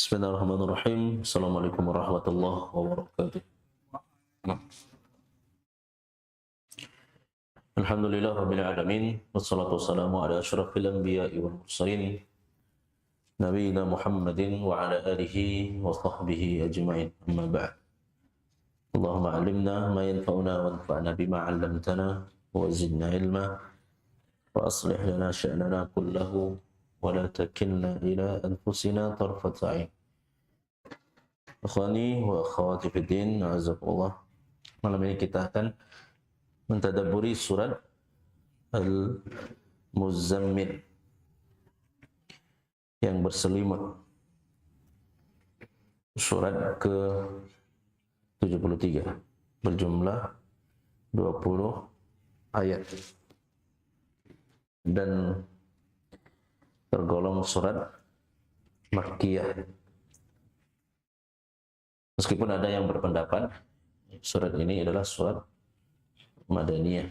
Bismillahirrahmanirrahim. Assalamualaikum warahmatullahi wabarakatuh. Alhamdulillah rabbil alamin. Wassalatu wassalamu ala asyrafil anbiya'i wal mursalin. Nabiyina Muhammadin wa ala alihi wa sahbihi ajma'in. Amma ba'd. Allahumma 'allimna ma yanfa'una wanfa'na bima 'allamtana wa zidna ilma wa aslih lana sya'nana kullahu wa la takilna ila anfusina tarfat 'ain. Akhwani wa akhwati fiddin, azakullah. Malam ini kita akan mentadabburi surat Al-Muzammil yang berselimut. Surat ke-73 berjumlah 20 ayat dan tergolong surat Makkiyah. Meskipun ada yang berpendapat surat ini adalah surat Madaniyah,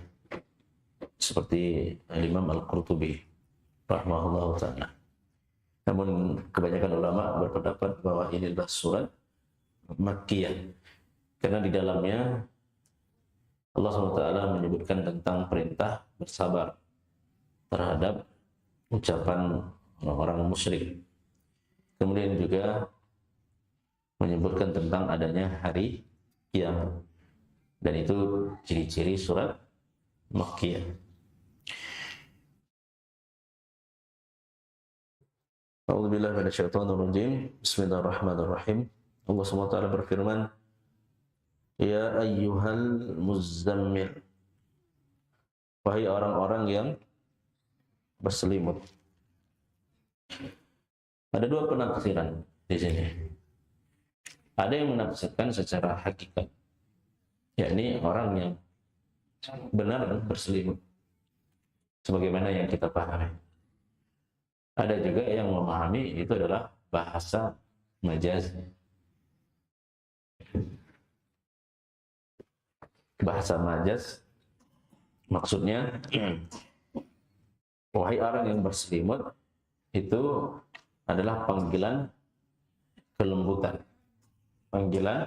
seperti Imam Al-Qurtubi rahimahullah ta'ala. Namun kebanyakan ulama berpendapat bahwa ini adalah surat Makkiyah, karena di dalamnya Allah SWT menyebutkan tentang perintah bersabar terhadap ucapan orang-orang musyrik. Kemudian juga menyebutkan tentang adanya hari kiamat, dan itu ciri-ciri surat Makkiyah. A'udzubillahi minasyaitonirrajim. Bismillahirrahmanirrahim. Allah SWT berfirman, Ya ayyuhal muzammil, wahai orang-orang yang berselimut. Ada dua penafsiran di sini. Ada yang menafsirkan secara hakikat, yakni orang yang benar berselimut, sebagaimana yang kita pahami. Ada juga yang memahami itu adalah bahasa majaz. Bahasa majaz maksudnya, wahai orang yang berselimut, itu adalah panggilan kelembutan. Panggilan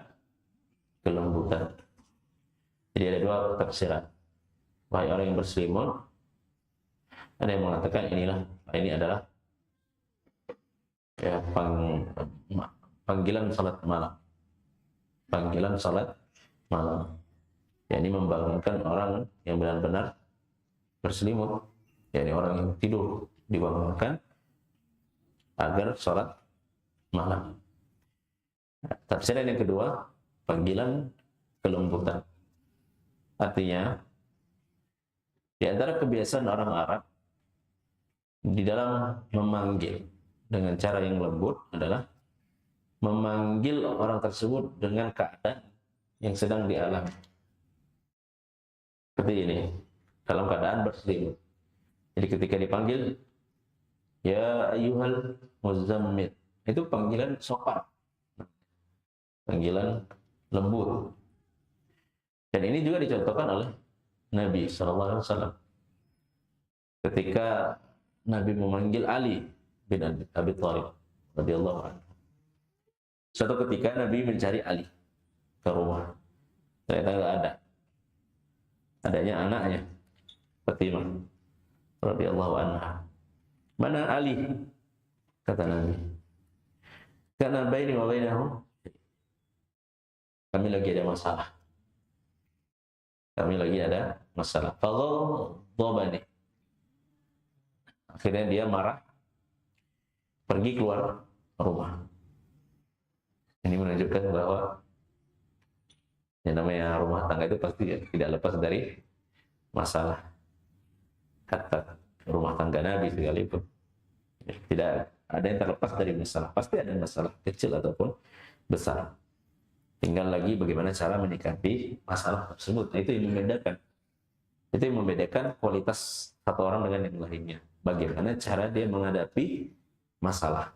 kelembutan. Jadi ada dua tafsiran. Wahai orang yang berselimut, ada yang mengatakan ini adalah ya, panggilan salat malam. Panggilan salat malam. Yakni membangunkan orang yang benar-benar berselimut, yakni orang yang tidur dibangunkan agar salat malam. Tafsiran yang kedua, panggilan kelembutan. Artinya, di antara kebiasaan orang Arab di dalam memanggil dengan cara yang lembut adalah memanggil orang tersebut dengan keadaan yang sedang dialami. Seperti ini, dalam keadaan berselimut. Jadi ketika dipanggil, Ya ayyuhal muzammil, itu panggilan sopan, panggilan lembut. Dan ini juga dicontohkan oleh Nabi SAW. Ketika Nabi memanggil Ali bin Abi Thalib radhiyallahu anhu. Suatu ketika Nabi mencari Ali ke rumah. Ternyata nggak ada. Adanya anaknya, Fatimah radhiyallahu anha. Mana Ali? Kata Nabi. Karena baini wa bainahu, kami lagi ada masalah. Kami lagi ada masalah. Fadhabani. Akhirnya dia marah, pergi keluar rumah. Ini menunjukkan bahwa yang namanya rumah tangga itu pasti tidak lepas dari masalah. Hatta rumah tangga Nabi sekalipun, tidak ada yang terlepas dari masalah. Pasti ada masalah kecil ataupun besar. Tinggal lagi bagaimana cara menyikapi masalah tersebut. Nah, itu yang membedakan. Itu yang membedakan kualitas satu orang dengan yang lainnya. Bagaimana cara dia menghadapi masalah.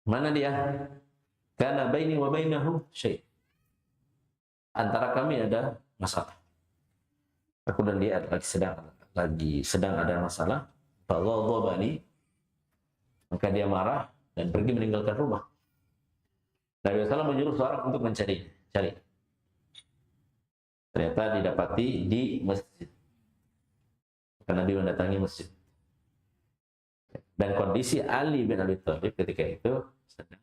Mana dia? Kana baini wa bainahu syai'. Antara kami ada masalah. Aku dan dia lagi sedang ada masalah. Fadhabani, Maka dia marah dan pergi meninggalkan rumah. Nabi SAW menyuruh seorang untuk mencari. Ternyata didapati di masjid. Karena Nabi mendatangi masjid. Dan kondisi Ali bin Abi Thalib ketika itu sedang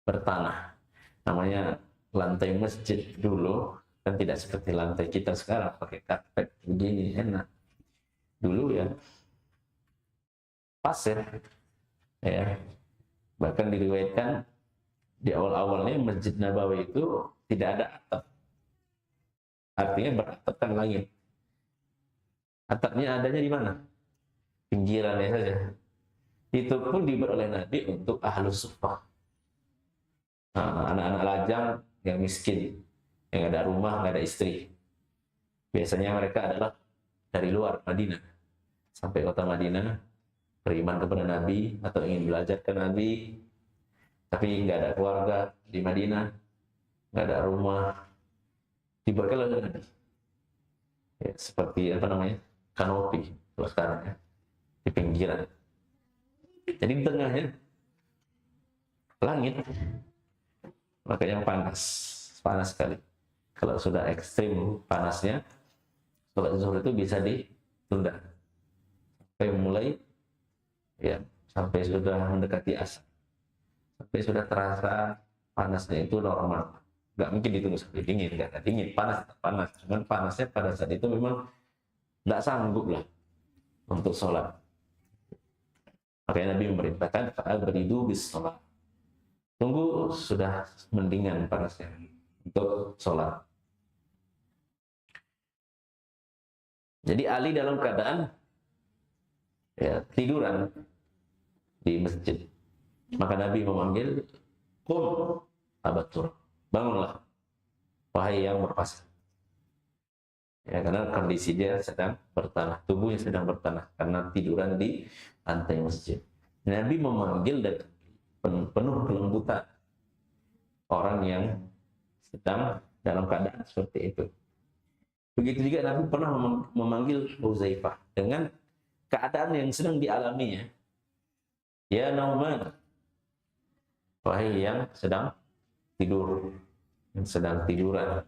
bertanah. Namanya lantai masjid dulu kan tidak seperti lantai kita sekarang pakai karpet begini enak. Dulu ya pasir, ya. Bahkan diriwayatkan di awal-awalnya Masjid Nabawi itu tidak ada atap, artinya beratapkan langit. Atapnya adanya di mana? Pinggirannya saja. Itu pun dibuat oleh Nabi untuk ahlus suffah, anak-anak lajang yang miskin, yang ada rumah, nggak ada istri. Biasanya mereka adalah dari luar Madinah sampai kota Madinah, beriman kepada Nabi atau ingin belajar ke Nabi, tapi nggak ada keluarga di Madinah, nggak ada rumah, dibuatkan oleh Nabi. Ya, seperti apa namanya, kanopi kalau sekarang ya, di pinggiran. Jadi di tengahnya langit, makanya panas sekali. Kalau sudah ekstrim panasnya, sholat zuhur itu bisa ditunda sampai mulai, ya, sampai sudah mendekati asar, sampai sudah terasa panasnya itu normal. Nggak mungkin ditunggu sampai dingin, nggak ada dingin, panas. Cuman panasnya pada saat itu memang nggak sanggup lah untuk sholat. Makanya Nabi memerintahkan beridu bis sholat. Tunggu sudah mendingan panasnya untuk sholat. Jadi Ali dalam keadaan ya tiduran di masjid. Maka Nabi memanggil, "Qum abatur." Bangunlah, wahai yang berpuasa. Ya, karena kondisi dia sedang bertanah, tubuhnya sedang bertanah karena tiduran di lantai masjid. Nabi memanggil dan penuh kelembutan orang yang sedang dalam keadaan seperti itu. Begitu juga Nabi pernah memanggil Huzaifah dengan keadaan yang sedang dialaminya. Ya Nauman, wahai yang sedang tidur, yang sedang tiduran.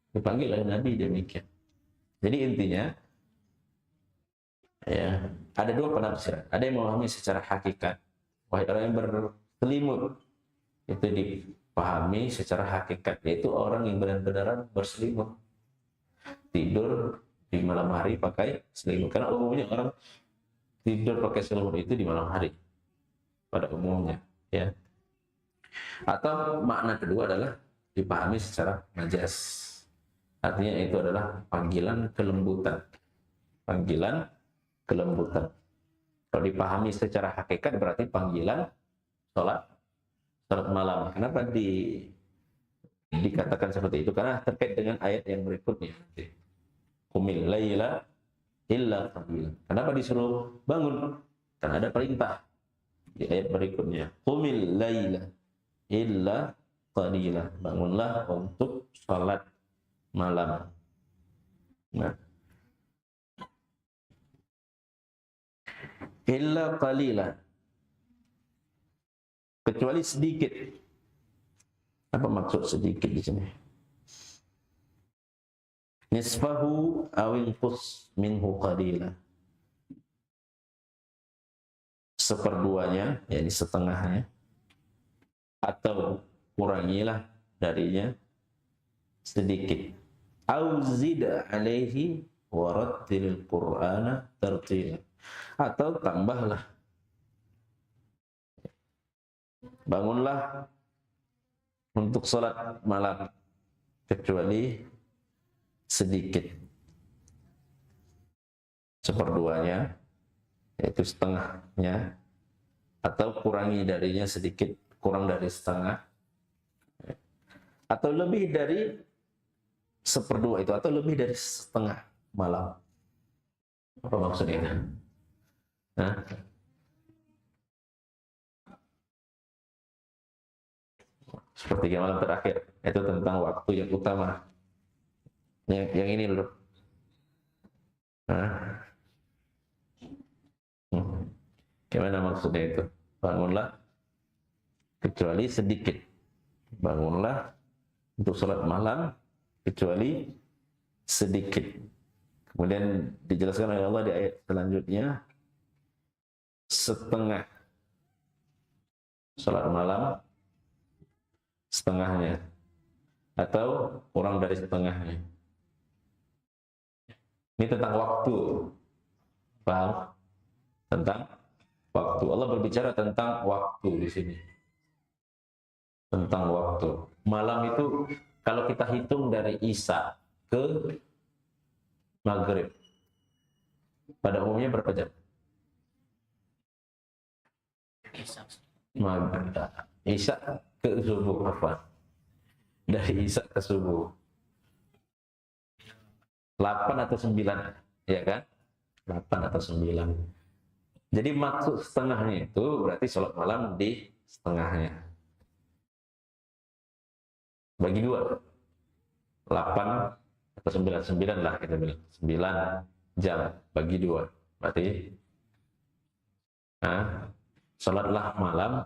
Dipanggil oleh Nabi demikian. Jadi intinya, ya, ada dua penafsiran. Ada yang memahami secara hakikat, wahai orang yang berselimut, itu dipahami secara hakikat, yaitu orang yang benar-benar berselimut, tidur di malam hari pakai selimut. Karena umumnya orang tidur pakai selimut itu di malam hari pada umumnya, ya. Atau makna kedua adalah dipahami secara majas, artinya itu adalah panggilan kelembutan. Kalau dipahami secara hakikat berarti panggilan sholat malam. Kenapa dikatakan seperti itu? Karena terkait dengan ayat yang berikutnya. Qumil laila illa qalila. Kenapa disuruh bangun? Karena ada perintah di ayat berikutnya. Qumil laila illa qalila. Bangunlah untuk salat malam. Nah, illa qalila, kecuali sedikit. Apa maksud sedikit di sini? Nisfahu aw inqus minhu qalila. Seperduanya, yakni setengahnya, atau kurangilah darinya sedikit. Aw zid alaihi warattilil Qur'ana tartila. Atau tambahlah, bangunlah untuk sholat malam kecuali sedikit, seperduanya, yaitu setengahnya, atau kurangi darinya sedikit, kurang dari setengah, atau lebih dari seperdua itu, atau lebih dari setengah malam. Apa maksudnya? Nah, sepertiga malam terakhir, itu tentang waktu yang utama. Yang ini dulu. Nah. Gimana maksudnya itu? Bangunlah kecuali sedikit. Bangunlah untuk sholat malam kecuali sedikit. Kemudian dijelaskan oleh Allah di ayat selanjutnya, setengah sholat malam, setengahnya, atau kurang dari setengahnya. Ini tentang waktu. Paham? Tentang waktu. Allah berbicara tentang waktu di sini. Tentang waktu. Malam itu kalau kita hitung dari Isya ke Maghrib, pada umumnya berapa jam? Maghrib. Isya ke subuh apa? Dari Isya ke subuh. 8 atau 9, ya kan? 8 atau 9. Jadi maksud setengahnya itu berarti sholat malam di setengahnya. Bagi 2. 8 atau 9, 9 lah kita bilang. 9 jam bagi 2. Berarti sholatlah malam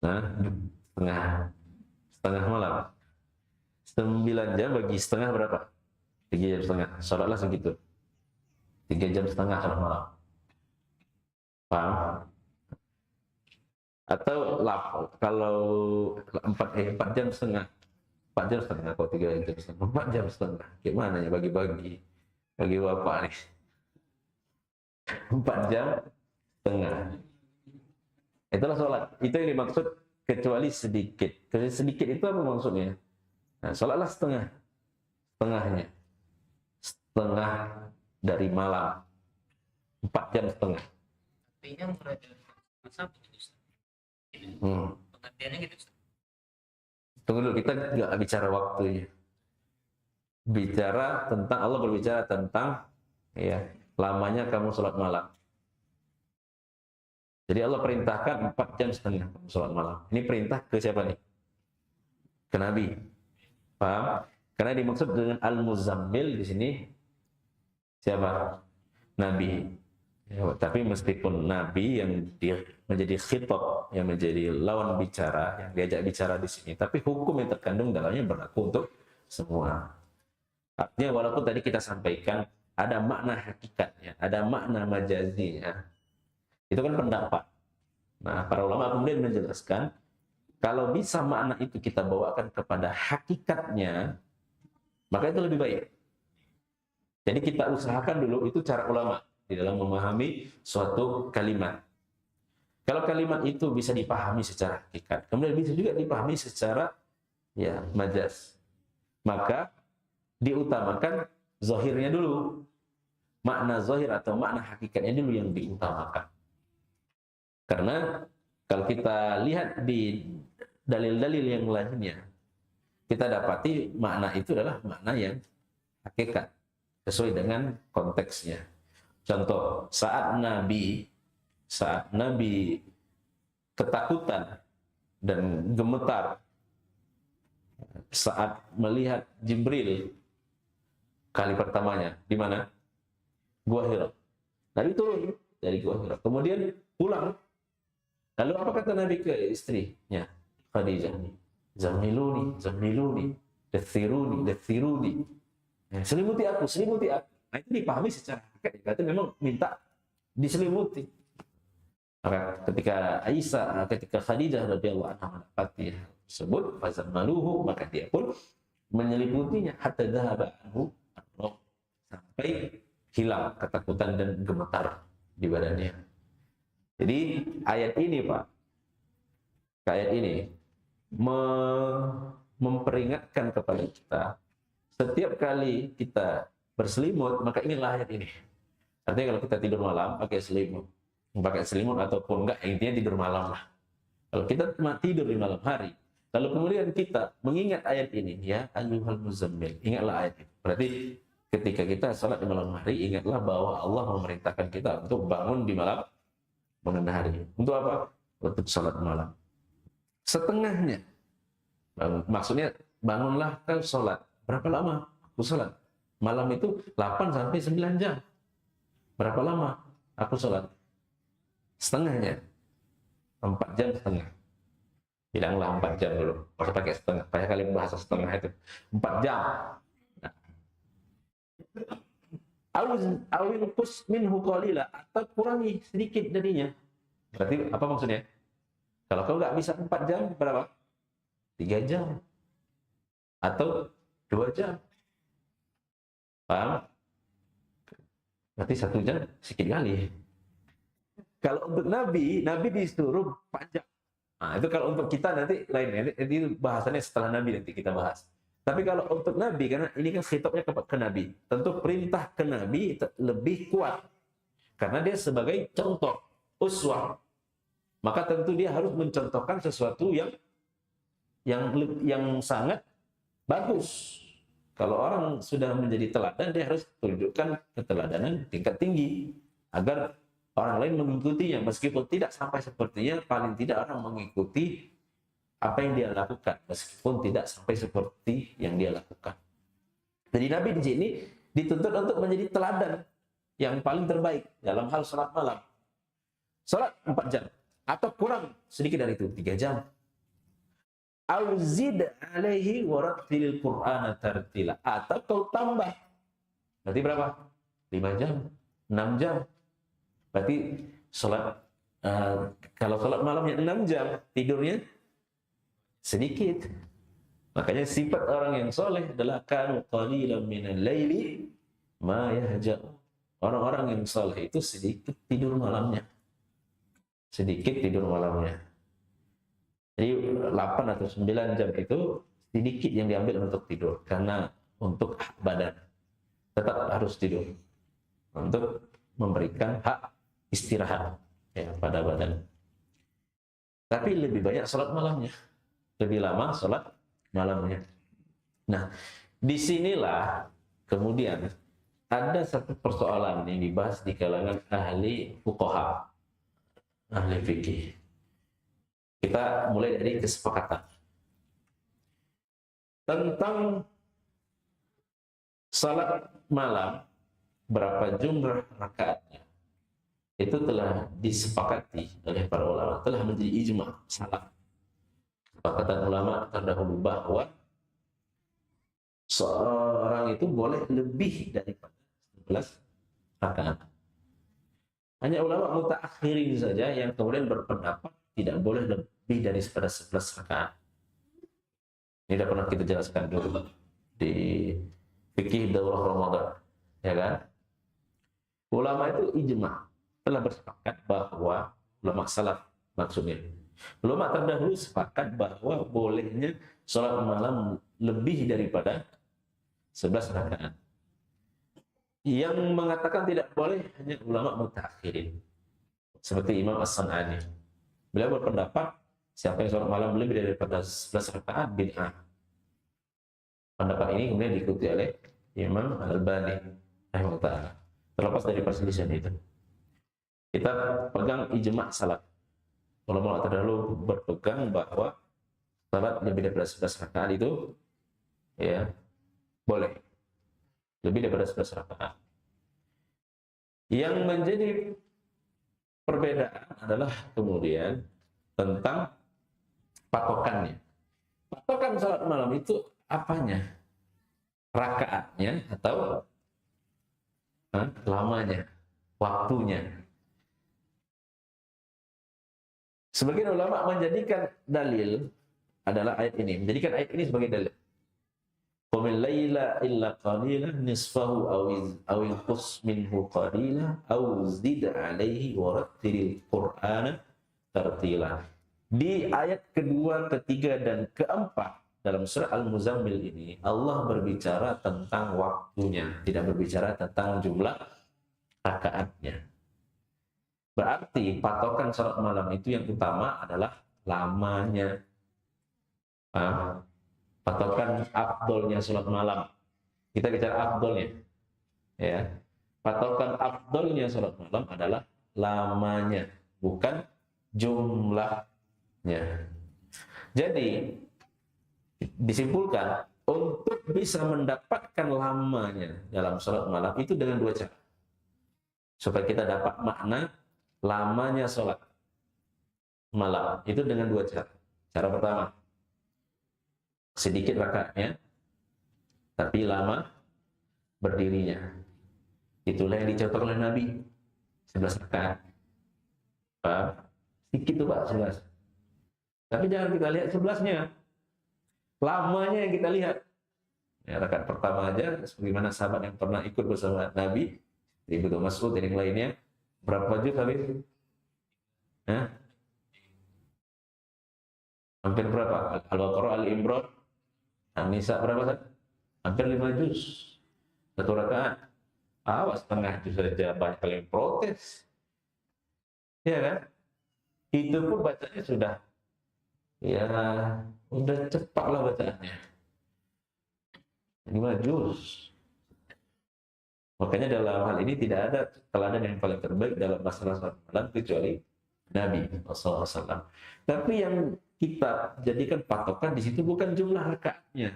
setengah malam. 9 jam bagi setengah berapa? 3 jam setengah. Sholatlah segitu. 3 jam setengah sholat malam. Paham? Atau kalau 4 jam setengah. 4 jam setengah atau 3 jam setengah. 4 jam setengah. Gimana ya bagi-bagi? Bagi bapak nih. 4 jam setengah. Itulah sholat. Itu yang dimaksud kecuali sedikit. Kecuali sedikit itu apa maksudnya? Nah, sholatlah setengah. Setengahnya. Setengah dari malam. 4 jam setengah. Artinya berada masa putus. Pengertiannya gitu. Tunggu dulu, kita nggak bicara waktunya. Bicara tentang, Allah berbicara tentang ya, lamanya kamu sholat malam. Jadi Allah perintahkan 4 jam setengah kamu sholat malam. Ini perintah ke siapa nih? Ke Nabi. Paham? Karena dimaksud dengan Al-Muzammil di sini siapa? Nabi. Ya, tapi meskipun Nabi yang menjadi khitab, yang menjadi lawan bicara, yang diajak bicara di sini, tapi hukum yang terkandung dalamnya berlaku untuk semua. Artinya walaupun tadi kita sampaikan ada makna hakikatnya, ada makna majazinya, itu kan pendapat. Nah, para ulama kemudian menjelaskan kalau bisa makna itu kita bawakan kepada hakikatnya, maka itu lebih baik. Jadi kita usahakan dulu itu cara ulama di dalam memahami suatu kalimat. Kalau kalimat itu bisa dipahami secara hakikat, kemudian bisa juga dipahami secara ya majaz, maka diutamakan zahirnya dulu. Makna zahir atau makna hakikatnya dulu yang diutamakan. Karena kalau kita lihat di dalil-dalil yang lainnya, kita dapati makna itu adalah makna yang hakikat, sesuai dengan konteksnya. Contoh, saat Nabi ketakutan dan gemetar saat melihat Jibril kali pertamanya, di mana? Gua Hira. Nabi turun dari Gua Hira, kemudian pulang. Lalu apa kata Nabi ke istrinya, Khadijah? Zamiluni, dathiruni. Selimuti aku. Nah, itu dipahami secara hakikat. Berarti memang minta diselimuti. Maka ketika Khadijah radhiyallahu anha mendapati tersebut, fazammaluhu, maka dia pun menyelimutinya hatta dhahaba anhu, sampai hilang ketakutan dan gemetar di badannya. Jadi ayat ini, Pak, ayat ini memperingatkan kepada kita, setiap kali kita berselimut, maka ingatlah ayat ini. Artinya kalau kita tidur malam pakai selimut ataupun enggak, intinya tidur malam lah. Kalau kita tidur di malam hari, lalu kemudian kita mengingat ayat ini, ya ayyuhal muzammil, ingatlah ayat ini. Berarti ketika kita sholat di malam hari, ingatlah bahwa Allah memerintahkan kita untuk bangun di malam hari. Untuk apa? Untuk sholat malam. Setengahnya, maksudnya bangunlah kau sholat. Berapa lama aku sholat? Malam itu 8 sampai 9 jam. Berapa lama aku sholat? setengahnya, 4 jam setengah. Bilanglah 4 jam dulu, nggak usah pakai setengah, banyak kali bahasa setengah itu. 4 jam. Nah. Awil qus minhu qalila, atau kurangi sedikit darinya. Berarti apa maksudnya? Kalau kau nggak bisa 4 jam, berapa? 3 jam. Atau 2 jam. Paham? Berarti 1 jam sedikit kali. Kalau untuk Nabi disuruh panjang. Nah, itu kalau untuk kita nanti lain. Ini bahasannya setelah Nabi nanti kita bahas. Tapi kalau untuk Nabi, karena ini kan khitabnya ke Nabi, tentu perintah ke Nabi lebih kuat. Karena dia sebagai contoh, uswah. Maka tentu dia harus mencontohkan sesuatu yang sangat bagus. Kalau orang sudah menjadi teladan, dia harus tunjukkan keteladanan tingkat tinggi. Agar orang lain mengikutinya, meskipun tidak sampai sepertinya, paling tidak orang mengikuti apa yang dia lakukan, meskipun tidak sampai seperti yang dia lakukan. Jadi Nabi di sini dituntut untuk menjadi teladan yang paling terbaik dalam hal salat malam. Salat 4 jam atau kurang sedikit dari itu, 3 jam. Auzid alaihi warattilil Qur'ana tartila, atau kau tambah. Berarti berapa? 5 jam, 6 jam. Berarti salat kalau salat malamnya 6 jam, tidurnya sedikit. Makanya sifat orang yang soleh adalah kanu qalilan minal laili ma yahja'u. Orang-orang yang soleh itu sedikit tidur malamnya. Sedikit tidur malamnya. Jadi 8 atau 9 jam itu sedikit yang diambil untuk tidur. Karena untuk hak badan tetap harus tidur. Untuk memberikan hak istirahat ya, pada badan. Tapi lebih banyak salat malamnya. Lebih lama sholat malamnya. Nah, disinilah kemudian ada satu persoalan yang dibahas di kalangan ahli fuqaha, ahli fikih. Kita mulai dari kesepakatan tentang salat malam, berapa jumlah rakaatnya. Itu telah disepakati oleh para ulama, telah menjadi ijma salaf. Kesepakatan ulama terdahulu bahwa seorang itu boleh lebih daripada 11 rakaat. Hanya ulama mutaakhirin saja yang kemudian berpendapat tidak boleh lebih dari 11 rakaat. Ini sudah pernah kita jelaskan dulu di fikih daurah Ramadan, ya kan? Ulama itu ijma telah bersepakat bahwa ulama salaf maksudnya. Ulama terdahulu sepakat bahwa bolehnya sholat malam lebih daripada 11 rakaat. Yang mengatakan tidak boleh hanya ulama mutaakhirin, seperti Imam As-San'ani. Beliau berpendapat siapa yang sholat malam lebih daripada 11 rakaat bid'ah. Pendapat ini kemudian diikuti oleh Imam Al-Albani rahimahullah. Terlepas dari perselisihan itu, kita pegang ijma' salaf. Ulama terdahulu berpegang bahwa salat lebih daripada 11 rakaat itu ya boleh lebih daripada 11 rakaat. Yang menjadi perbedaan adalah kemudian tentang patokannya. Patokan salat malam itu apanya? Rakaatnya atau lamanya, waktunya? Sebagian ulama menjadikan dalil adalah ayat ini, menjadikan ayat ini sebagai dalil. Qumil laila illa qalila nisfahu aw inqus minhu qalila aw zid alaihi warattilil Qur'ana tartila. Di ayat kedua, ketiga dan keempat dalam surah Al-Muzammil ini Allah berbicara tentang waktunya, tidak berbicara tentang jumlah rakaatnya. Berarti patokan sholat malam itu yang utama adalah lamanya. Patokan afdolnya sholat malam. Kita bicara afdolnya. Ya. Patokan afdolnya sholat malam adalah lamanya, bukan jumlahnya. Jadi disimpulkan, untuk bisa mendapatkan lamanya dalam sholat malam itu dengan 2 cara. Supaya kita dapat makna lamanya sholat malam itu dengan dua cara. Cara pertama, sedikit rakaatnya, tapi lama berdirinya. Itulah yang dicontohkan oleh Nabi. 11 rakaat. Pak, sedikit tuh Pak, 11. Tapi jangan kita lihat 11-nya. Lamanya yang kita lihat. Ya, rakaat pertama aja, sebagaimana sahabat yang pernah ikut bersama Nabi, Ibnu Mas'ud dan yang lainnya, berapa juz habis? Hah? Hampir berapa? Al-Baqarah, Al-Imran, An-Nisa berapa? Hampir 5 juz. Satu rakaat. Awas, setengah juz saja banyak yang protes. Ya kan? Itu pun bacanya sudah, ya, udah cepat lah bacaannya. 5 juz. Makanya dalam hal ini tidak ada teladan yang paling terbaik dalam masalah salat malam kecuali Nabi SAW. Tapi yang kita jadikan patokan di situ bukan jumlah rakaatnya.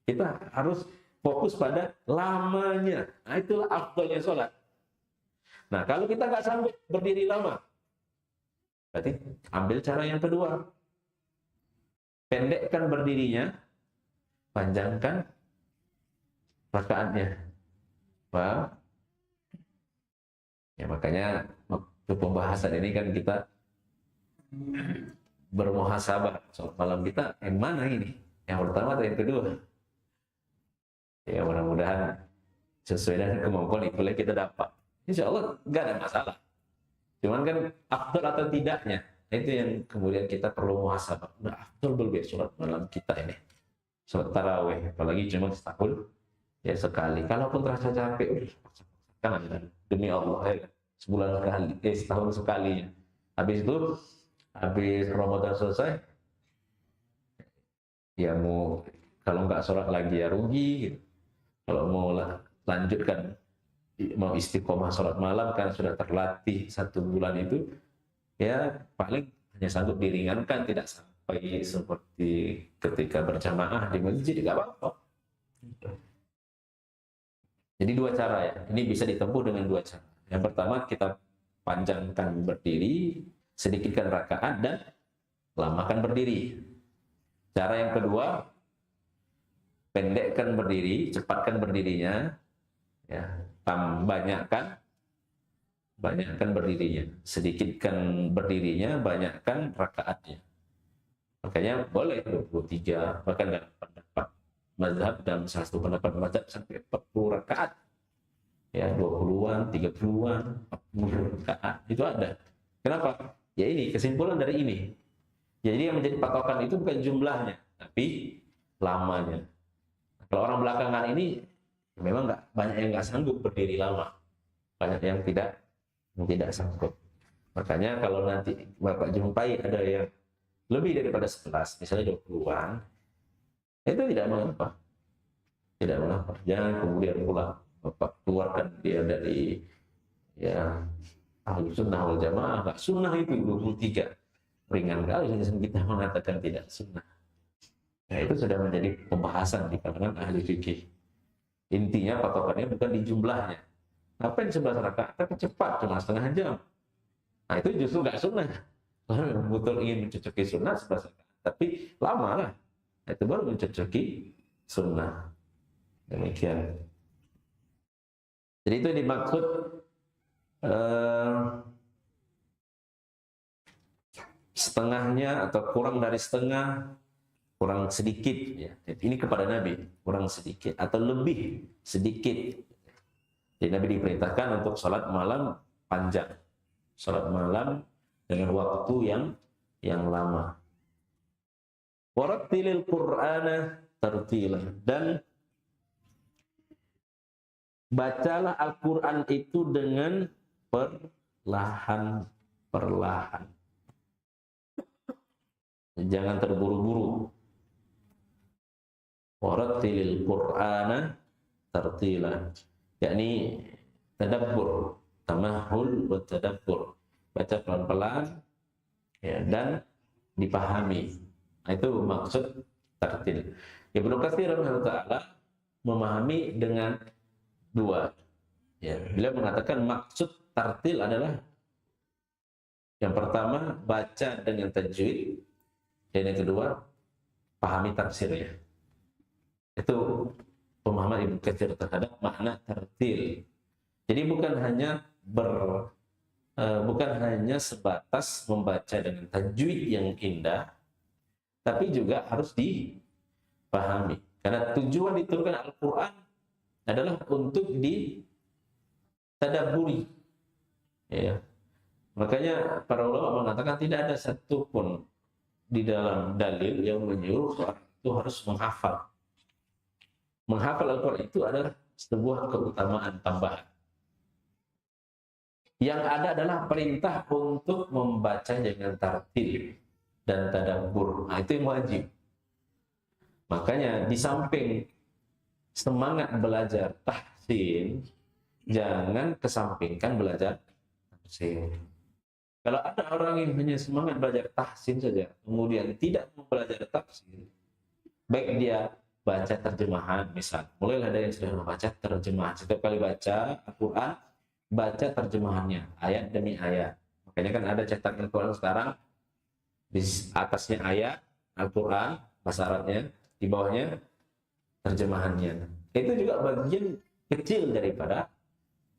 Kita harus fokus pada lamanya. Nah, itulah afdalnya sholat. Nah, kalau kita nggak sanggup berdiri lama, berarti ambil cara yang kedua. Pendekkan berdirinya, panjangkan rakaatnya. Paham? Ya, makanya waktu pembahasan ini kan kita bermuhasabah soal malam kita yang mana ini? Yang pertama atau yang kedua? Ya, mudah-mudahan sesuai dengan kemampuan itulah kita dapat. Insya Allah nggak ada masalah. Cuman kan afdal atau tidaknya, itu yang kemudian kita perlu muhasabah. Udah afdal belum ya sholat malam kita ini? Sholat tarawih, apalagi cuma setahun ya sekali. Kalaupun terasa capek, kan demi Allah ya, sebulan sekali, setahun sekali. Habis itu, habis Ramadan selesai, ya mau kalau nggak sholat lagi ya rugi. Gitu. Kalau mau lanjutkan, mau istiqomah sholat malam kan sudah terlatih 1 bulan itu, ya paling hanya sanggup diringankan, tidak sampai seperti ketika berjamaah di masjid, nggak apa-apa. Jadi 2 cara ya, ini bisa ditempuh dengan 2 cara. Yang pertama kita panjangkan berdiri, sedikitkan rakaat dan lamakan berdiri. Cara yang kedua, pendekkan berdiri, cepatkan berdirinya, ya, banyakkan berdirinya, sedikitkan berdirinya, banyakkan rakaatnya. Makanya boleh 23, bahkan dalam pendapat mazhab dan salah satu pendapat mazhab sampai 40 rakaat. Ya, 20-an, 30-an, 40 rakaat itu ada. Kenapa? Ya ini kesimpulan dari ini. Jadi yang menjadi patokan itu bukan jumlahnya, tapi lamanya. Kalau orang belakangan ini memang banyak yang nggak sanggup berdiri lama, banyak yang tidak sanggup. Makanya kalau nanti Bapak jumpai ada yang lebih daripada 11, misalnya 20-an, itu tidak mengapa. Tidak mengapa. Jangan kemudian pula Bapak keluarkan dia dari ya Ahlus Sunnah wal Jamaah. Nggak sunnah itu 23. Ringan kali kita mengatakan tidak sunnah. Nah, itu sudah menjadi pembahasan di kalangan ahli fikih. Intinya patokannya bukan di jumlahnya. Ngapain 11 rakaat? Tapi cepat, cuma setengah jam. Nah, itu justru nggak sunnah. Kalau memang betul ingin mencocoki sunnah 11 rakaat, tapi lama lah. Itu baru mencocoki sunnah. Demikian. Jadi itu dimaksud setengahnya atau kurang dari setengah, kurang sedikit ya. Ini kepada Nabi, kurang sedikit atau lebih sedikit. Jadi Nabi diperintahkan untuk sholat malam panjang, sholat malam dengan waktu yang lama. Warattilil Qur'ana tartila, dan bacalah Al-Quran itu dengan perlahan-perlahan. Jangan terburu-buru. Warattilil Qur'ana tartila, yakni tadabbur, tamahul wa tadabbur, baca pelan-pelan ya, dan dipahami. Nah, itu maksud tartil. Ibnu Katsir rahimahullah memahami dengan 2. Ya, beliau mengatakan maksud tartil adalah Yang pertama, baca dengan tajwid. Dan yang kedua, pahami tafsirnya. Itu pemahaman Ibnu Katsir terhadap makna tartil. Jadi bukan hanya sebatas membaca dengan tajwid yang indah, tapi juga harus dipahami. Karena tujuan diturunkan Al-Quran adalah untuk ditadabburi. Ya. Makanya para ulama mengatakan tidak ada satupun di dalam dalil yang menyuruh seorang itu harus menghafal. Menghafal Al-Quran itu adalah sebuah keutamaan tambahan. Yang ada adalah perintah untuk membaca dengan tartil dan tadabbur. Nah, itu yang wajib. Makanya di samping semangat belajar tahsin, jangan kesampingkan belajar tafsir. Kalau ada orang yang hanya semangat belajar tahsin saja, kemudian tidak mau belajar tafsir, baik dia baca terjemahan, misal, mulailah dari yang sudah membaca terjemahan. Setiap kali baca Al-Quran, baca terjemahannya, ayat demi ayat. Makanya kan ada cetak Al-Quran sekarang, di atasnya ayat Al-Quran, bahasa Arabnya, di bawahnya terjemahannya. Itu juga bagian kecil daripada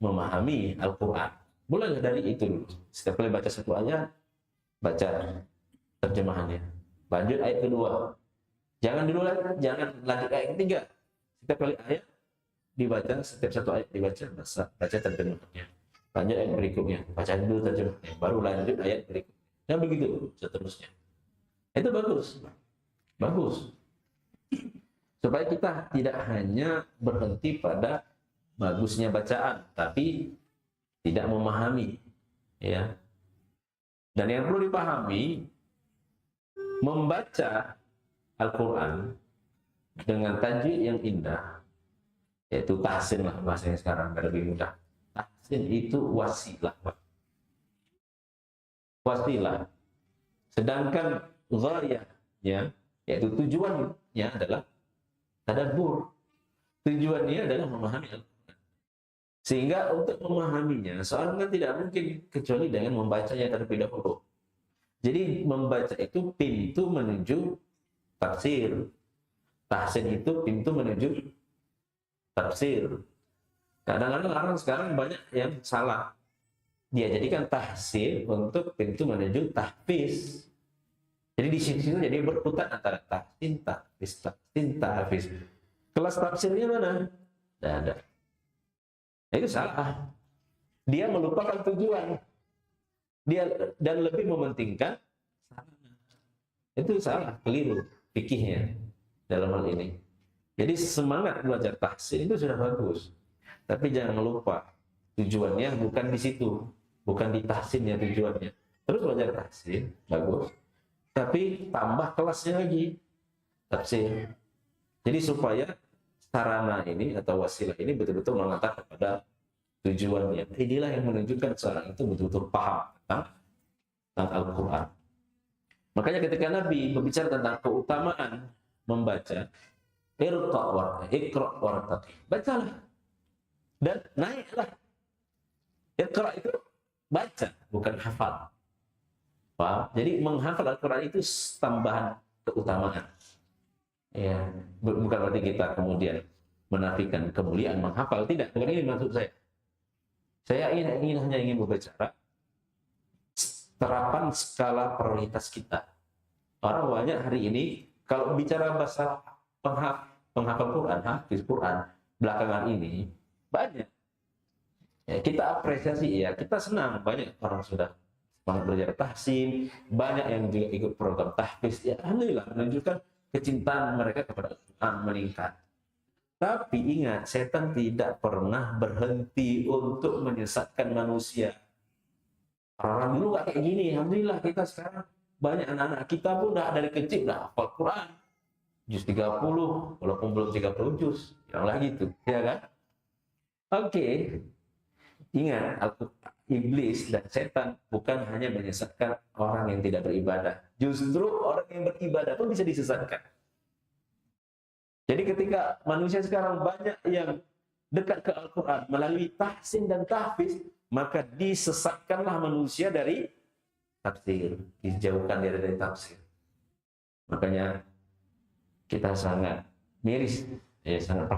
memahami Al-Quran. Mulailah dari itu dulu. Setiap kali baca satu ayat, baca terjemahannya. Lanjut ayat kedua. Jangan lanjut ayat ketiga. Setiap kali ayat dibaca, setiap satu ayat dibaca, baca terjemahannya. Lanjut ayat berikutnya, baca dulu terjemahannya, baru lanjut ayat berikutnya. Dan begitu seterusnya. Itu bagus. Bagus. Supaya kita tidak hanya berhenti pada bagusnya bacaan, tapi tidak memahami, ya. Dan yang perlu dipahami, membaca Al-Quran dengan tajwid yang indah, yaitu tahsin lah bahasanya sekarang, lebih mudah. Tahsin itu wasilah, wasilah. Sedangkan ghayahnya, yaitu tujuannya adalah tadabbur. Tujuannya adalah memahami Al-Quran. Sehingga untuk memahaminya, seorang kan tidak mungkin kecuali dengan membacanya terlebih dahulu. Jadi membaca itu pintu menuju tafsir. Tahsin itu pintu menuju tafsir. Kadang-kadang orang sekarang banyak yang salah. Dia jadikan tahsin untuk pintu menuju tahfiz. Jadi di sini jadi berputar antara tahsin, tahfiz. Kelas tafsirnya mana? Tidak ada. Itu salah. Dia melupakan tujuan. Dan lebih mementingkan sarana. Itu salah, keliru fikihnya dalam hal ini. Jadi semangat belajar tahsin itu sudah bagus. Tapi jangan lupa tujuannya bukan di situ, bukan di tahsinnya tujuannya. Terus belajar tahsin bagus, tapi tambah kelasnya lagi tafsir. Jadi supaya sarana ini atau wasilah ini betul-betul mengantar kepada tujuannya. Inilah yang menunjukkan seorang itu betul-betul paham tentang Al-Quran. Makanya ketika Nabi berbicara tentang keutamaan membaca, Iqra' wartaqi, bacalah dan naiklah. Iqra' itu baca, bukan hafal. Paham? Jadi menghafal Al-Quran itu tambahan keutamaan. Ya, bukan berarti kita kemudian menafikan kemuliaan menghafal, tidak. Bukan ini maksud saya. Saya hanya ingin berbicara terapan skala prioritas kita. Orang banyak hari ini kalau bicara bahasa penghafal Quran, hafiz Quran belakangan ini banyak. Ya, kita apresiasi, ya, kita senang banyak orang sudah semangat belajar tahsin, banyak yang juga ikut program tahfiz. Ya, alhamdulillah menunjukkan kecintaan mereka kepada Al-Quran meningkat. Tapi ingat, setan tidak pernah berhenti untuk menyesatkan manusia. Orang dulu gak kayak gini, alhamdulillah kita sekarang banyak anak-anak kita pun udah dari kecil udah hafal Quran. Juz 30, walaupun belum 30 juz, yang lagi itu, ya kan? Oke. Ingat, iblis dan setan bukan hanya menyesatkan orang yang tidak beribadah. Justru orang yang beribadah pun bisa disesatkan. Jadi ketika manusia sekarang banyak yang dekat ke Al-Quran melalui tahsin dan tahfiz, maka disesatkanlah manusia dari tafsir, dijauhkan dari tafsir. Makanya kita sangat miris, ya sangat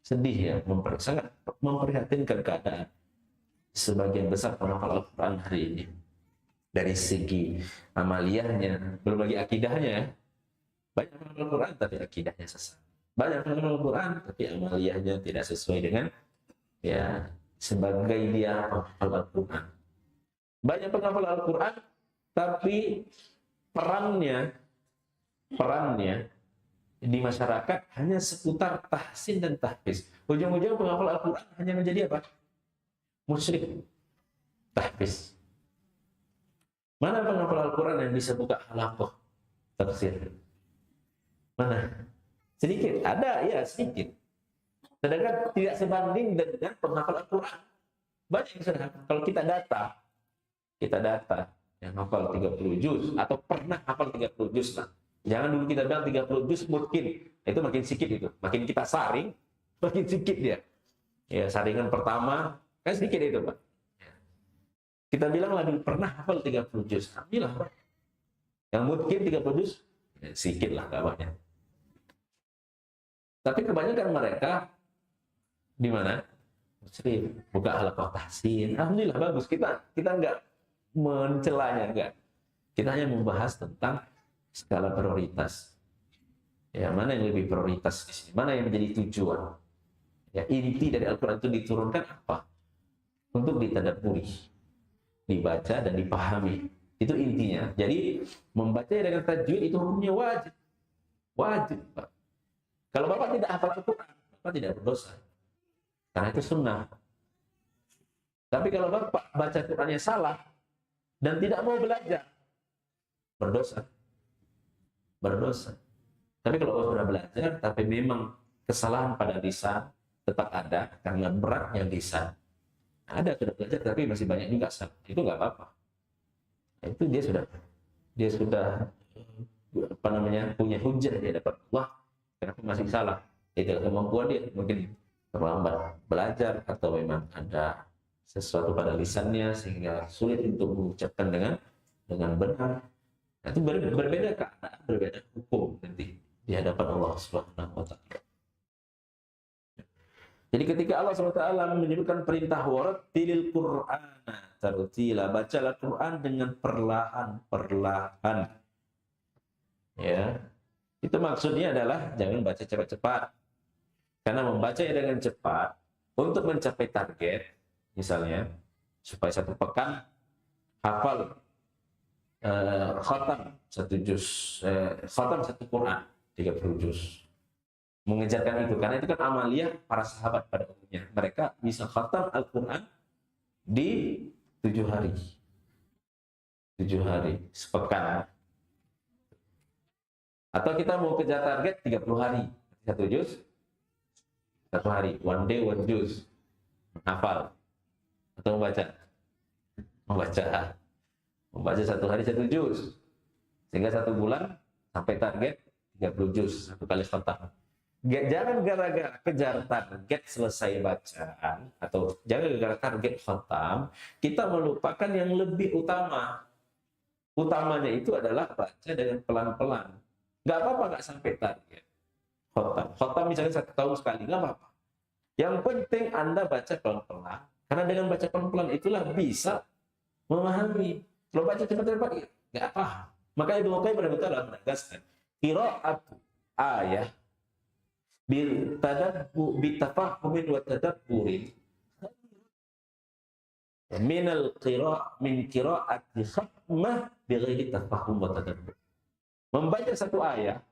sedih ya, sangat memprihatinkan keadaan sebagian besar penghafal Al-Quran hari ini. Dari segi amaliyahnya, belum lagi akidahnya. Banyak penghafal Al-Quran tapi akidahnya sesat. Banyak penghafal Al-Quran tapi amaliyahnya tidak sesuai dengan ya sebagai dia penghafal Al-Quran. Banyak penghafal Al-Quran tapi perannya di masyarakat hanya seputar tahsin dan tahfiz. Ujung-ujung penghafal Al-Quran hanya menjadi apa? Musyrik. Tahfiz. Mana penghafal Al-Quran yang bisa buka halaqah tafsir? Mana? Sedikit. Ada, ya sedikit. Sedangkan tidak sebanding dengan penghafal Al-Quran. Banyak yang sudah. Kalau kita data yang hafal 30 juz atau pernah hafal 30 juz lah. Jangan dulu kita bilang 30 juz mungkin. Itu makin sedikit itu. Makin kita saring, makin sedikit dia. Ya, saringan pertama kan sedikit itu, Pak. Kita bilang lagi pernah hafal 30 juz. Alhamdulillah, Pak. Yang mungkin 30 juz ya, sedikit lah, gak banyak. Tapi kebanyakan mereka di mana? Muslim, buka halaqah tahsin. Alhamdulillah bagus. Kita nggak mencelanya, enggak. Kita hanya membahas tentang skala prioritas. Ya, mana yang lebih prioritas di sini? Mana yang menjadi tujuan? Ya, inti dari Al-Quran itu diturunkan apa? Untuk ditadabburi, dibaca dan dipahami. Itu intinya. Jadi membaca dengan tajwid itu hukumnya wajib. Wajib, Pak. Kalau Bapak tidak hafal Al-Quran, Bapak tidak berdosa. Karena itu sunnah. Tapi kalau Bapak baca Qurannya salah dan tidak mau belajar, berdosa. Berdosa. Tapi kalau Bapak sudah belajar, tapi memang kesalahan pada lisan tetap ada karena beratnya lisan. Ada sudah belajar tapi masih banyak juga salah. Itu nggak apa-apa. Itu dia sudah apa namanya punya hujah dia dapat Allah. Kenapa masih salah? Itu kemampuan dia mungkin terlambat belajar atau memang ada sesuatu pada lisannya sehingga sulit untuk mengucapkan dengan benar. Nah, itu berbeda keadaan, berbeda hukum nanti di hadapan Allah Subhanahu wa taala. Jadi ketika Allah Subhanahu wa taala menyebutkan perintah warattilil Qur'ana tartila, bacalah Quran dengan perlahan-perlahan. Ya. Itu maksudnya adalah jangan baca cepat-cepat. Karena membacanya dengan cepat untuk mencapai target, misalnya supaya satu pekan hafal khatam satu juz, khatam satu Quran 30 juz. Mengejarkan itu karena itu kan amaliyah para sahabat pada umumnya. Mereka bisa khatam Al-Quran di 7 hari. 7 hari, sepekan. Atau kita mau kejar target 30 hari, satu juz, 1 hari, one day, one juz, hafal atau membaca 1 hari 1 juz, sehingga 1 bulan sampai target 30 juz, 1 kali khatam. Jangan gara-gara kejar target selesai bacaan atau jangan gara-gara target khatam kita melupakan yang lebih utama. Utamanya itu adalah baca dengan pelan-pelan. Nggak apa-apa nggak sampai target khatam misalnya 1 tahun sekali, nggak apa-apa. Yang penting Anda baca pelan-pelan, karena dengan baca pelan-pelan itulah bisa memahami. Kalau baca cepat-cepat nggak paham. Maka Ibnu Qayyim rahimahullah menegaskan qiraat ayah bitafahhumin wa tadabburin min qiraati khatmah bighairi tafahhum wa tadabbur. Membaca satu ayat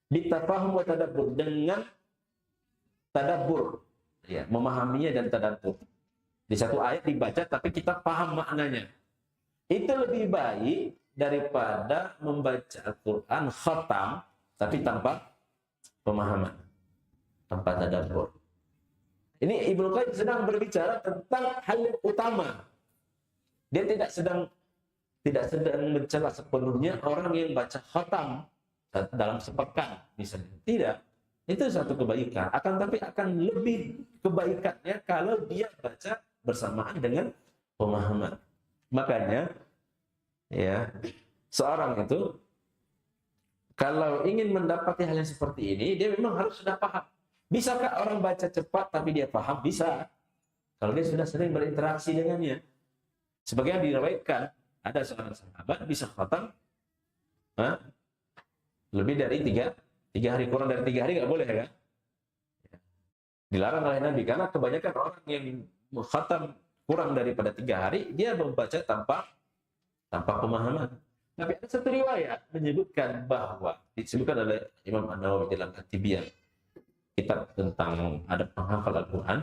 bitafahhum wa tadabbur dengan tadabbur, ya, memahaminya dan tadabbur. Di satu ayat dibaca tapi kita paham maknanya. Itu lebih baik daripada membaca Al-Quran khatam tapi tanpa pemahaman, tanpa tadabbur. Ini Ibnu Qayyim sedang berbicara tentang hal yang utama. Dia tidak sedang mencela sepenuhnya orang yang baca khatam dalam sepekan misalnya. Tidak. Itu satu kebaikan. Tapi akan lebih kebaikannya kalau dia baca bersamaan dengan pemahaman. Makanya ya, seorang itu kalau ingin mendapati hal yang seperti ini, dia memang harus sudah paham. Bisakah orang baca cepat tapi dia paham? Bisa. Kalau dia sudah sering berinteraksi dengannya. Sebagaimana diriwayatkan, ada seorang sahabat bisa khatam lebih dari tiga hari, kurang dari 3 hari nggak boleh kan? Dilarang oleh Nabi karena kebanyakan orang yang khatam kurang daripada 3 hari, dia membaca tanpa pemahaman. Tapi ada satu riwayat menyebutkan bahwa disebutkan oleh Imam An-Nawawi dalam At-Tibyan, kitab tentang adab penghafal Al-Quran,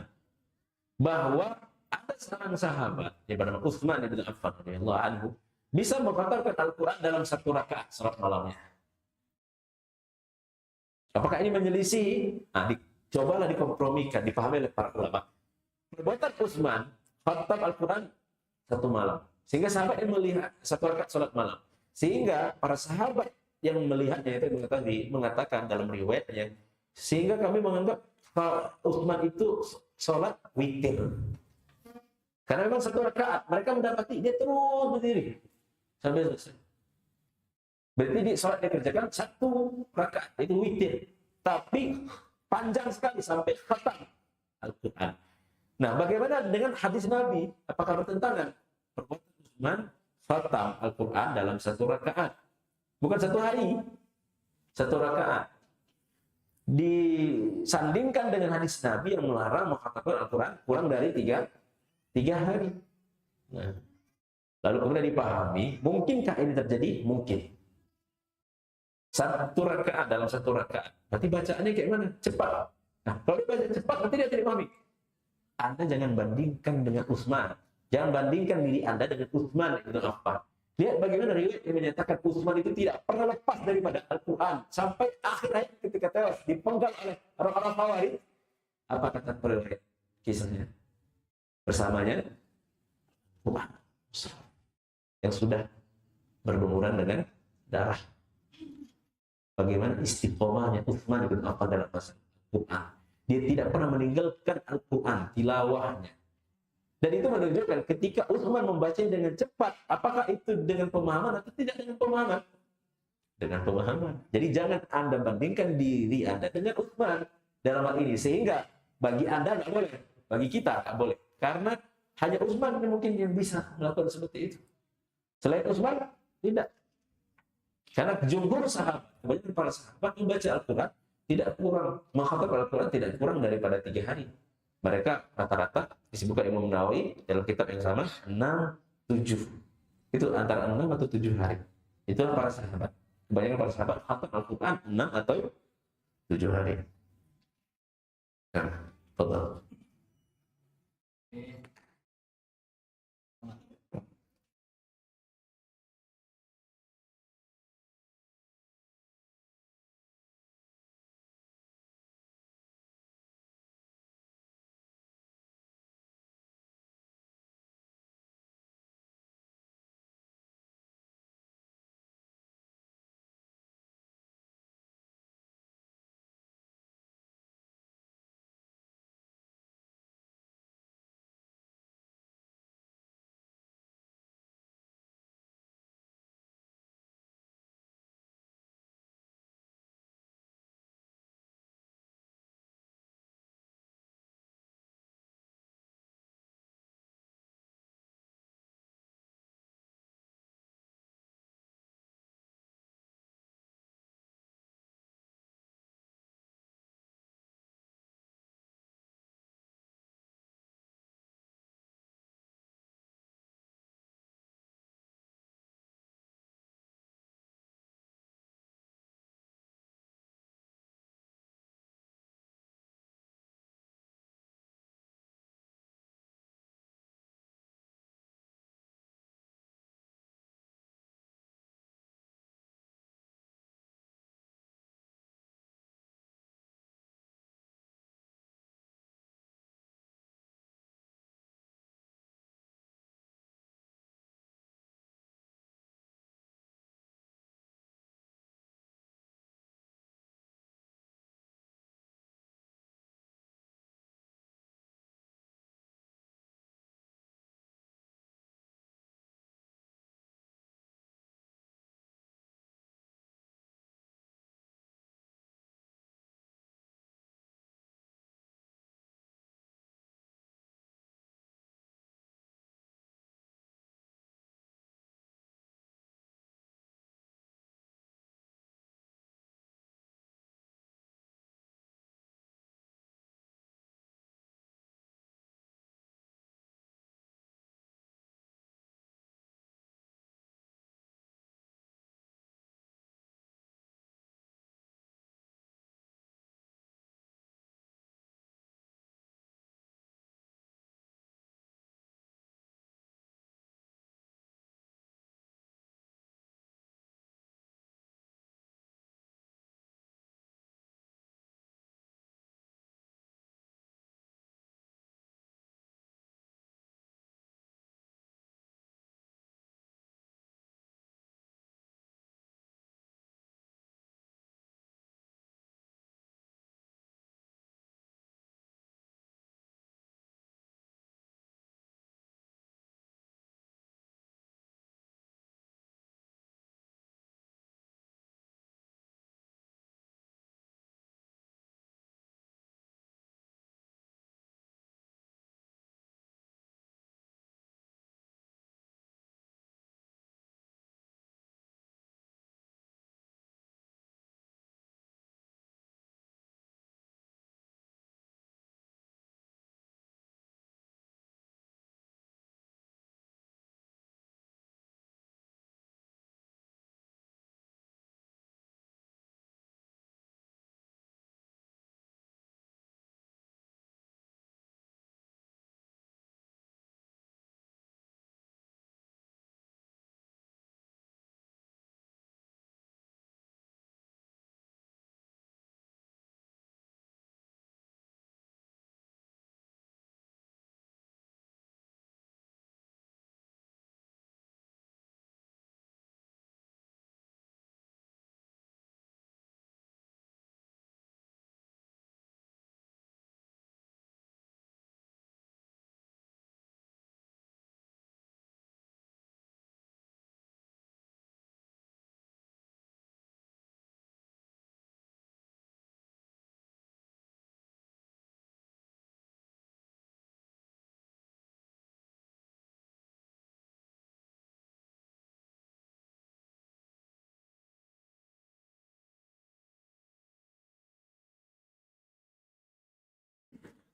bahwa ada seorang sahabat yang bernama Utsman bin Affan radhiyallahu anhu bisa mengkhatamkan Al-Quran dalam 1 rakaat salat malamnya. Apakah ini menyelisih? Nah, cobalah dikompromikan, dipahami oleh para ulama. Perbuatan Utsman khatam Al-Quran 1 malam, sehingga sahabat yang melihat 1 rakaat salat malam, sehingga para sahabat yang melihatnya itu mengatakan dalam riwayatnya, sehingga kami menganggap Utsman itu sholat witir. Karena memang 1 rakaat, mereka mendapati dia terus berdiri sampai selesai. Berarti di sholat dia kerjakan 1 rakaat, itu witir. Tapi panjang sekali sampai khatam Al-Quran. Nah, bagaimana dengan hadis Nabi? Apakah bertentangan? Perbuatan Utsman khatam Al-Quran dalam 1 rakaat. Bukan 1 hari, 1 rakaat. Disandingkan dengan hadis Nabi yang melarang mengkhatamkan Al-Quran kurang dari 3 hari. Nah, lalu kemudian dipahami, mungkinkah ini terjadi? Mungkin. 1 rakaat dalam 1 rakaat. Berarti bacaannya kayak mana? Cepat. Nah, kalau dibaca cepat, nanti dia tidak pahami. Anda jangan bandingkan dengan Utsman. Jangan bandingkan diri Anda dengan Utsman bin Affan. Lihat bagaimana riwayat yang menyatakan Utsman itu tidak pernah lepas daripada Al-Quran sampai akhir hayat ketika tewas dipenggal oleh orang-orang Khawarij. Apa kata periwayat kisahnya? Bersamanya Quran yang sudah berlumuran dengan darah. Bagaimana istiqomahnya Utsman bin Affan dalam masalah Al-Quran. Dia tidak pernah meninggalkan Al-Quran, tilawahnya. Dan itu menunjukkan ketika Utsman membacanya dengan cepat, apakah itu dengan pemahaman atau tidak dengan pemahaman? Dengan pemahaman. Jadi jangan Anda bandingkan diri Anda dengan Utsman dalam hal ini. Sehingga bagi Anda nggak boleh, bagi kita nggak boleh. Karena hanya Utsman yang mungkin yang bisa melakukan seperti itu. Selain Utsman, tidak. Karena jumhur sahabat, kebanyakan para sahabat membaca Al-Quran tidak kurang, menghafal Al-Quran tidak kurang daripada 3 hari. Mereka rata-rata disebutkan Imam Nawawi dalam kitab yang sama 6-7. Itu antara 6 atau 7 hari. Itulah para sahabat. Kebanyakan para sahabat hafal Al-Quran 6 atau 7 hari. Nah, betul.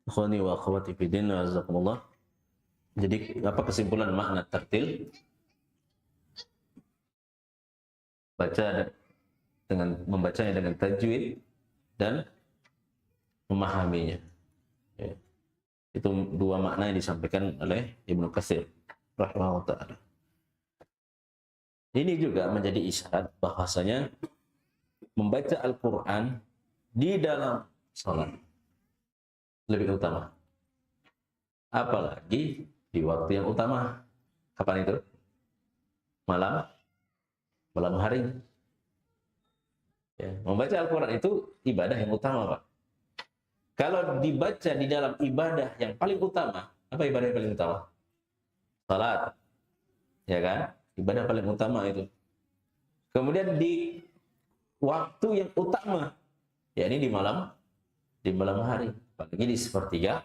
Ikhwani wa akhwati fi din, jazakumullah. Jadi apa kesimpulan makna tartil? Baca dengan membacanya dengan tajwid dan memahaminya. Ya. Itu dua makna yang disampaikan oleh Ibnu Katsir rahimahullah ta'ala. Ini juga menjadi isyarat bahwasanya membaca Al-Quran di dalam salat lebih utama. Apalagi di waktu yang utama. Kapan itu? Malam hari. Ya, membaca Al-Quran itu ibadah yang utama, Pak. Kalau dibaca di dalam ibadah yang paling utama, apa ibadah yang paling utama? Salat. Ya kan? Ibadah paling utama itu. Kemudian di waktu yang utama, yakni di malam hari, apalagi di sepertiga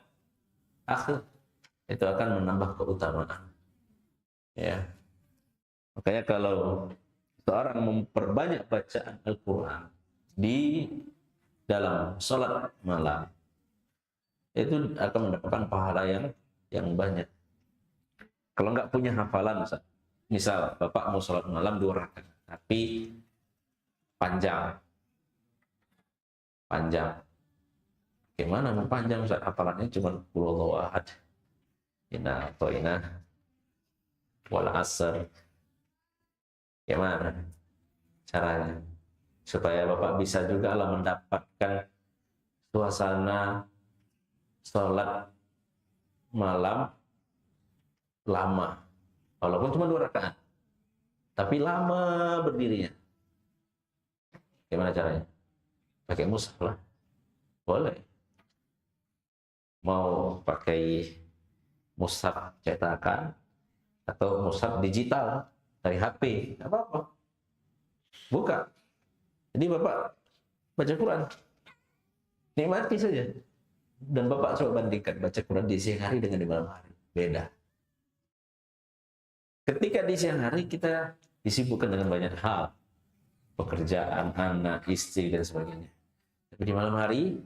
akhir, itu akan menambah keutamaan. Ya. Makanya kalau seorang memperbanyak bacaan Al-Quran di dalam sholat malam, itu akan mendapatkan pahala yang banyak. Kalau nggak punya hafalan, misal Bapak mau sholat malam 2 rakaat, tapi panjang. Gimana mau panjang, Ustaz? Hafalannya cuma qul huwallahu ahad, inna ata'ina, wal asr. Gimana caranya? Supaya Bapak bisa juga lah mendapatkan suasana sholat malam lama, walaupun cuma 2 rakaat, tapi lama berdirinya. Gimana caranya? Pakai mushaf lah, boleh. Mau pakai mushaf cetakan atau mushaf digital dari HP, nggak apa-apa. Buka. Jadi Bapak baca Quran, nikmati saja. Dan Bapak coba bandingkan baca Quran di siang hari dengan di malam hari. Beda. Ketika di siang hari kita disibukkan dengan banyak hal, pekerjaan, anak, istri, dan sebagainya. Tapi di malam hari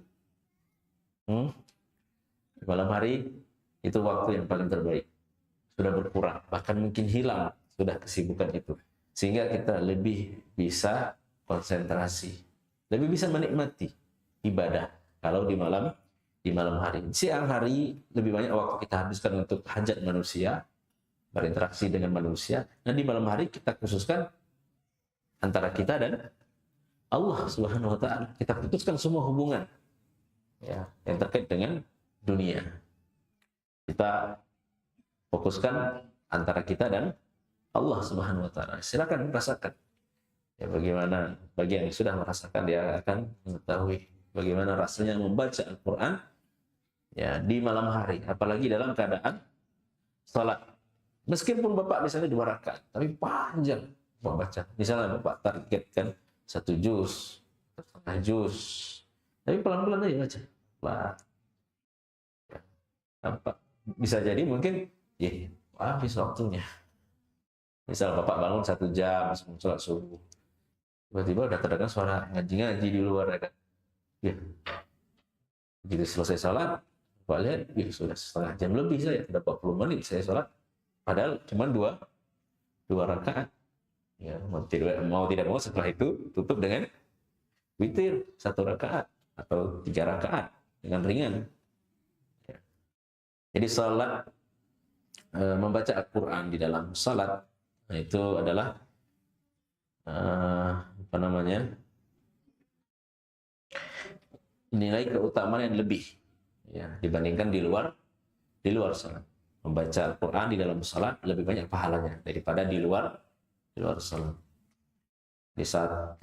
itu waktu yang paling terbaik. Sudah berkurang, bahkan mungkin hilang sudah kesibukan itu. Sehingga kita lebih bisa konsentrasi, lebih bisa menikmati ibadah kalau di malam hari. Siang hari lebih banyak waktu kita habiskan untuk hajat manusia, berinteraksi dengan manusia. Dan di malam hari kita khususkan antara kita dan Allah Subhanahu wa ta'ala. Kita putuskan semua hubungan ya, yang terkait dengan dunia. Kita fokuskan antara kita dan Allah Subhanahu wa ta'ala. Silakan merasakan. Ya, bagaimana bagi yang sudah merasakan, dia akan mengetahui bagaimana rasanya membaca Al-Quran ya di malam hari, apalagi dalam keadaan salat. Meskipun Bapak misalnya 2 rakaat, tapi panjang membaca. Misalnya Bapak targetkan 1 juz, setengah juz, tapi pelan-pelan aja baca. Apa? Bisa jadi mungkin habis waktunya. Misal Bapak bangun 1 jam sebelum sholat subuh, tiba-tiba udah terdengar suara ngaji-ngaji di luar, ya kan? Ya. Begitu selesai sholat, Bapak lihat, sudah setengah jam lebih, saya sudah 40 menit saya sholat, padahal cuma 2 rakaat. Ya, mau tidak mau setelah itu tutup dengan witir 1 rakaat atau 3 rakaat dengan ringan. Ya. Jadi sholat, membaca Al-Quran di dalam sholat, nah itu adalah nilai keutamaan yang lebih ya, dibandingkan di luar sholat. Membaca Al-Quran di dalam sholat lebih banyak pahalanya daripada di luar sholat. Di 1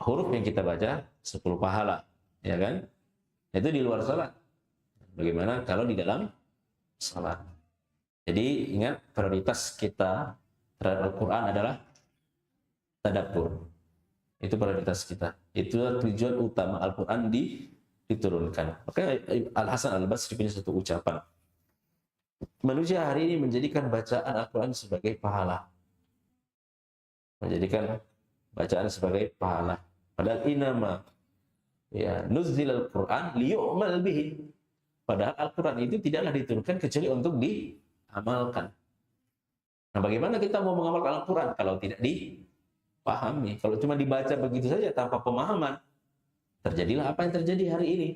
huruf yang kita baca 10 pahala, ya kan? Itu di luar sholat. Bagaimana kalau di dalam sholat? Jadi ingat, prioritas kita terhadap Al-Quran adalah tadabbur. Itu prioritas kita. Itulah tujuan utama Al-Quran diturunkan. Makanya Al-Hasan Al-Basri punya satu ucapan. Manusia hari ini menjadikan bacaan Al-Quran sebagai pahala. Menjadikan bacaan sebagai pahala. Padahal inama ya nuzzil Al-Quran liyu'mal bihi. Padahal Al-Quran itu tidaklah diturunkan kecuali untuk diamalkan. Nah, bagaimana kita mau mengamalkan Al-Quran kalau tidak dipahami? Kalau cuma dibaca begitu saja tanpa pemahaman, terjadilah apa yang terjadi hari ini.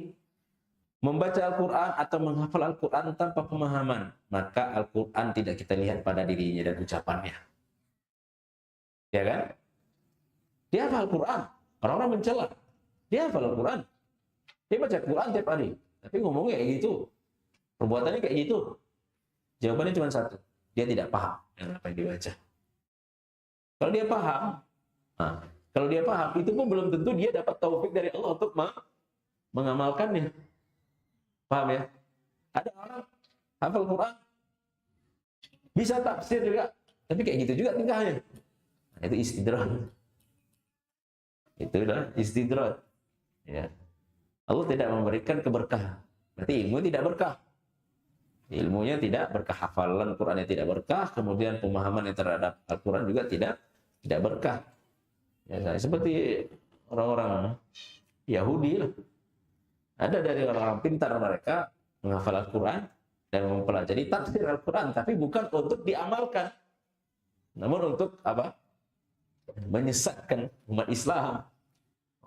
Membaca Al-Quran atau menghafal Al-Quran tanpa pemahaman, maka Al-Quran tidak kita lihat pada dirinya dan ucapannya. Ya kan? Dia hafal Al-Quran, orang-orang mencela. Dia hafal Al-Quran, dia baca Al-Quran tiap hari, tapi ngomongnya kayak gitu, perbuatannya kayak gitu. Jawabannya cuma satu, dia tidak paham dengan apa yang dibaca. Kalau dia paham, kalau dia paham, itu pun belum tentu dia dapat taufik dari Allah untuk mengamalkannya. Paham ya? Ada orang hafal Quran, bisa tafsir juga, tapi kayak gitu juga tingkahnya. Nah, itu istidrak. Itu adalah istidrak. Ya. Allah tidak memberikan keberkahan. Berarti ilmu tidak berkah. Ilmunya tidak berkah, hafalan Qurannya tidak berkah, kemudian pemahaman yang terhadap Al-Quran juga tidak berkah. Ya, seperti orang-orang Yahudi lah. Ada dari orang-orang pintar mereka menghafal Al-Quran dan mempelajari tafsir Al-Quran, tapi bukan untuk diamalkan, namun untuk apa? Menyesatkan umat Islam,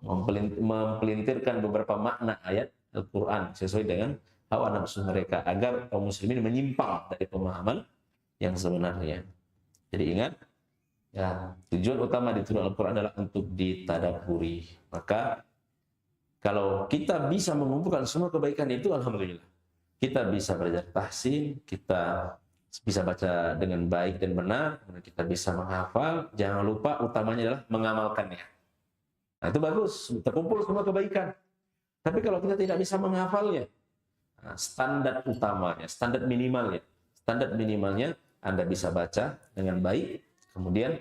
mempelintirkan beberapa makna ayat Al-Quran sesuai dengan hawa nafsu mereka agar kaum muslimin menyimpang dari pemahaman yang sebenarnya. Jadi ingat, ya, tujuan utama diturunkan Al-Quran adalah untuk ditadaburi. Maka kalau kita bisa mengumpulkan semua kebaikan itu, alhamdulillah. Kita bisa belajar tahsin, kita bisa baca dengan baik dan benar, kita bisa menghafal. Jangan lupa utamanya adalah mengamalkannya. Nah, itu bagus, terkumpul semua kebaikan. Tapi kalau kita tidak bisa menghafalnya, standar utamanya, standar minimalnya Anda bisa baca dengan baik, kemudian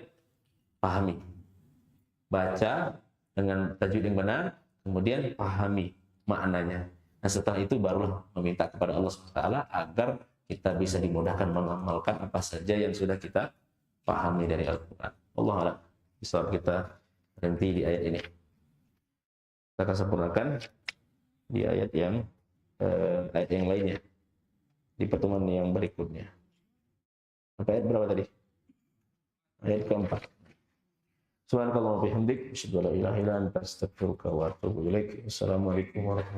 pahami. Baca dengan tajwid yang benar, kemudian pahami maknanya. Nah, setelah itu barulah meminta kepada Allah SWT agar kita bisa dimudahkan mengamalkan apa saja yang sudah kita pahami dari Al-Quran. Allah a'lam. Bisa kita berhenti di ayat ini. Kita akan sempurnakan di ayat yang lainnya, di pertemuan yang berikutnya. Sampai ayat berapa tadi? Ayat keempat. Subhanakallahumma wa bihamdik, asyhadu an la ilaha illa anta, astaghfiruka wa atubu ilaik. Assalamualaikum warahmatullahi wabarakatuh.